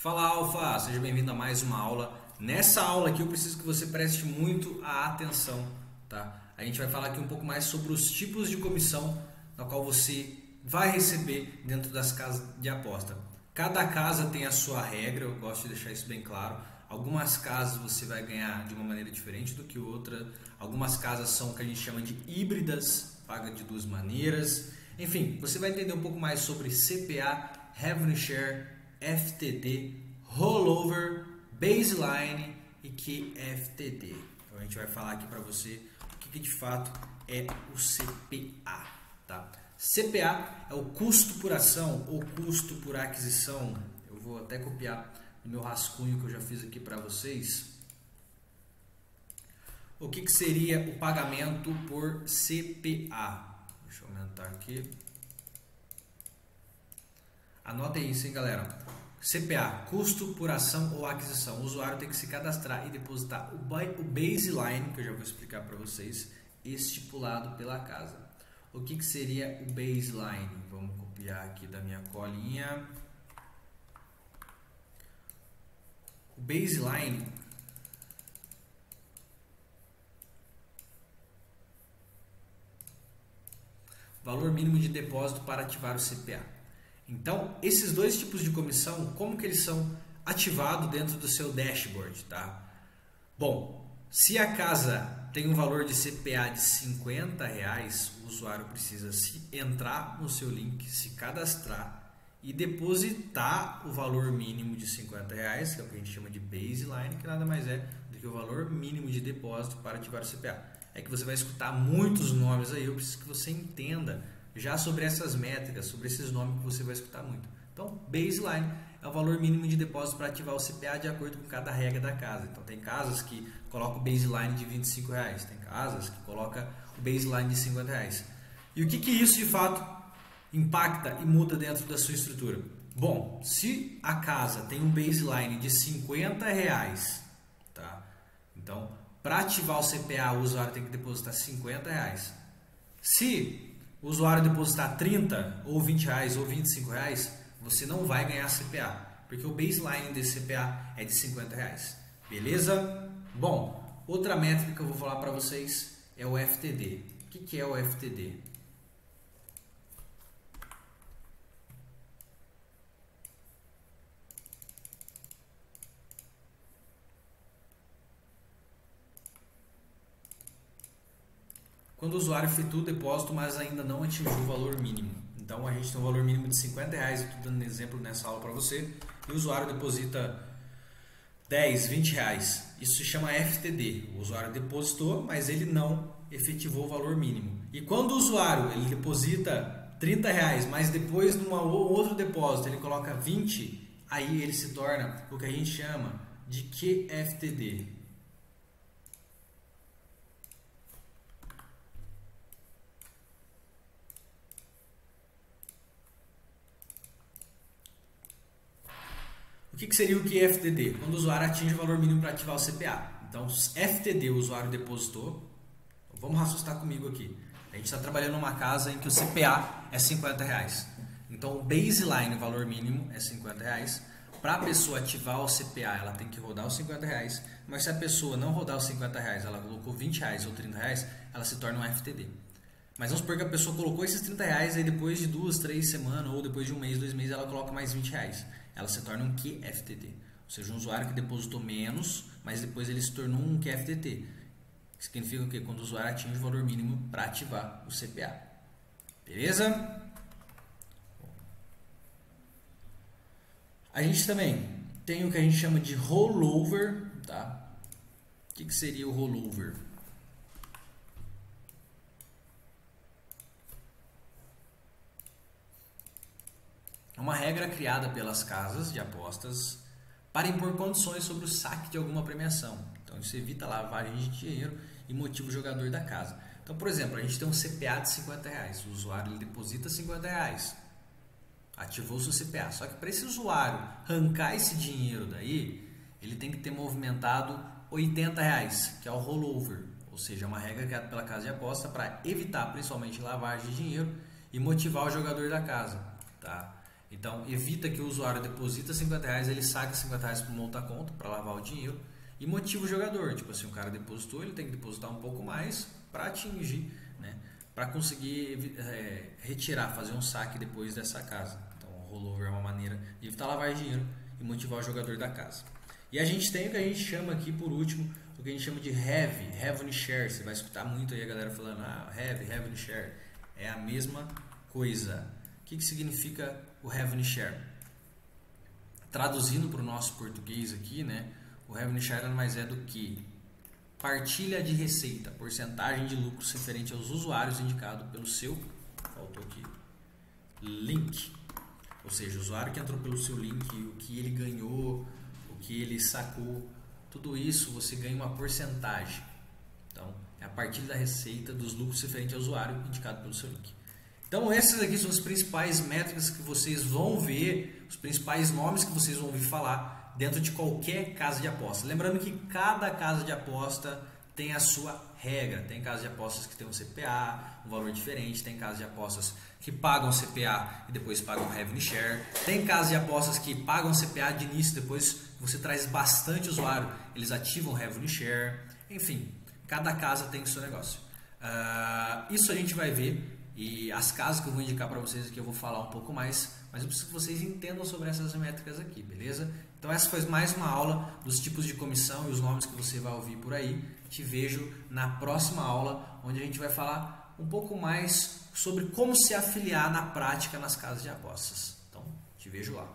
Fala Alfa, seja bem-vindo a mais uma aula. Nessa aula aqui eu preciso que você preste muito a atenção, tá? A gente vai falar aqui um pouco mais sobre os tipos de comissão na qual você vai receber dentro das casas de aposta. Cada casa tem a sua regra, eu gosto de deixar isso bem claro. Algumas casas você vai ganhar de uma maneira diferente do que outra. Algumas casas são o que a gente chama de híbridas, paga de duas maneiras. Enfim, você vai entender um pouco mais sobre CPA, Revenue Share, FTD, Rollover, Baseline e QFTD. Então a gente vai falar aqui para você o que de fato é o CPA, tá? CPA é o custo por ação ou custo por aquisição. Eu vou até copiar no meu rascunho que eu já fiz aqui para vocês. O que seria o pagamento por CPA? Deixa eu aumentar aqui. Anotem isso, hein, galera. CPA, custo por ação ou aquisição. O usuário tem que se cadastrar e depositar o baseline, que eu já vou explicar para vocês, estipulado pela casa. O que seria o baseline? Vamos copiar aqui da minha colinha. O baseline valor mínimo de depósito para ativar o CPA. Então, esses dois tipos de comissão, como que eles são ativados dentro do seu dashboard, tá? Bom, se a casa tem um valor de CPA de R$50, o usuário precisa entrar no seu link, se cadastrar e depositar o valor mínimo de R$50, que é o que a gente chama de baseline, que nada mais é do que o valor mínimo de depósito para ativar o CPA. É que você vai escutar muitos nomes aí, eu preciso que você entenda já sobre essas métricas, sobre esses nomes que você vai escutar muito. Então, baseline é o valor mínimo de depósito para ativar o CPA de acordo com cada regra da casa. Então, tem casas que colocam o baseline de R$25, tem casas que colocam o baseline de R$50. E o que isso de fato impacta e muda dentro da sua estrutura? Bom, se a casa tem um baseline de R$50, tá? Então, para ativar o CPA, o usuário tem que depositar R$50. Se o usuário depositar 30 ou 20 reais ou 25 reais, você não vai ganhar CPA, porque o baseline desse CPA é de 50 reais. Beleza? Bom, outra métrica que eu vou falar para vocês é o FTD. O que é o FTD? Quando o usuário efetua o depósito, mas ainda não atingiu o valor mínimo. Então a gente tem um valor mínimo de R$50, eu estou dando um exemplo nessa aula para você, e o usuário deposita 10, 20 reais. Isso se chama FTD. O usuário depositou, mas ele não efetivou o valor mínimo. E quando o usuário ele deposita 30 reais, mas depois num outro depósito ele coloca 20, aí ele se torna o que a gente chama de QFTD. O que seria o QFTD? Quando o usuário atinge o valor mínimo para ativar o CPA. Então, FTD o usuário depositou. Vamos raciocinar comigo aqui. A gente está trabalhando numa casa em que o CPA é R$50. Então, o baseline, o valor mínimo, é R$50. Para a pessoa ativar o CPA, ela tem que rodar os R$50. Mas se a pessoa não rodar os R$50, ela colocou R$20 ou R$30, ela se torna um FTD. Mas vamos supor que a pessoa colocou esses R$30 e depois de 2, 3 semanas ou depois de um mês, 2 meses, ela coloca mais R$20. Ela se torna um QFTD. Ou seja, um usuário que depositou menos, mas depois ele se tornou um QFTT. Significa o quê? Quando o usuário atinge o valor mínimo para ativar o CPA. Beleza? A gente também tem o que a gente chama de rollover, tá? O que seria o rollover? É uma regra criada pelas casas de apostas para impor condições sobre o saque de alguma premiação. Então isso evita lavagem de dinheiro e motiva o jogador da casa. Então, por exemplo, a gente tem um CPA de R$50. O usuário ele deposita R$50. Ativou o seu CPA. Só que para esse usuário arrancar esse dinheiro daí, ele tem que ter movimentado R$80, que é o rollover. Ou seja, é uma regra criada pela casa de aposta para evitar principalmente lavagem de dinheiro e motivar o jogador da casa, tá? Então, evita que o usuário deposita R$50, ele saca R$50 para uma outra conta, para lavar o dinheiro, e motiva o jogador. Tipo assim, o cara depositou, ele tem que depositar um pouco mais para atingir, né? Para conseguir retirar, fazer um saque depois dessa casa. Então, o rollover é uma maneira de evitar lavar dinheiro e motivar o jogador da casa. E a gente tem o que a gente chama aqui, por último, o que a gente chama de revenue share. Você vai escutar muito aí a galera falando, revenue share. É a mesma coisa. O que significa o revenue share? Traduzindo para o nosso português aqui, né? O revenue share nada mais é do que partilha de receita, porcentagem de lucros referente aos usuários indicado pelo seu, faltou aqui, link. Ou seja, o usuário que entrou pelo seu link, o que ele ganhou, o que ele sacou, tudo isso você ganha uma porcentagem. Então, é a partilha da receita dos lucros referente ao usuário indicado pelo seu link. Então, essas aqui são as principais métricas que vocês vão ver, os principais nomes que vocês vão ouvir falar dentro de qualquer casa de aposta. Lembrando que cada casa de aposta tem a sua regra. Tem casas de apostas que tem um CPA, um valor diferente. Tem casas de apostas que pagam CPA e depois pagam revenue share. Tem casas de apostas que pagam CPA de início, depois você traz bastante usuário, eles ativam revenue share. Enfim, cada casa tem o seu negócio. Isso a gente vai ver. E as casas que eu vou indicar para vocês aqui eu vou falar um pouco mais, mas eu preciso que vocês entendam sobre essas métricas aqui, beleza? Então essa foi mais uma aula dos tipos de comissão e os nomes que você vai ouvir por aí. Te vejo na próxima aula, onde a gente vai falar um pouco mais sobre como se afiliar na prática nas casas de apostas. Então, te vejo lá.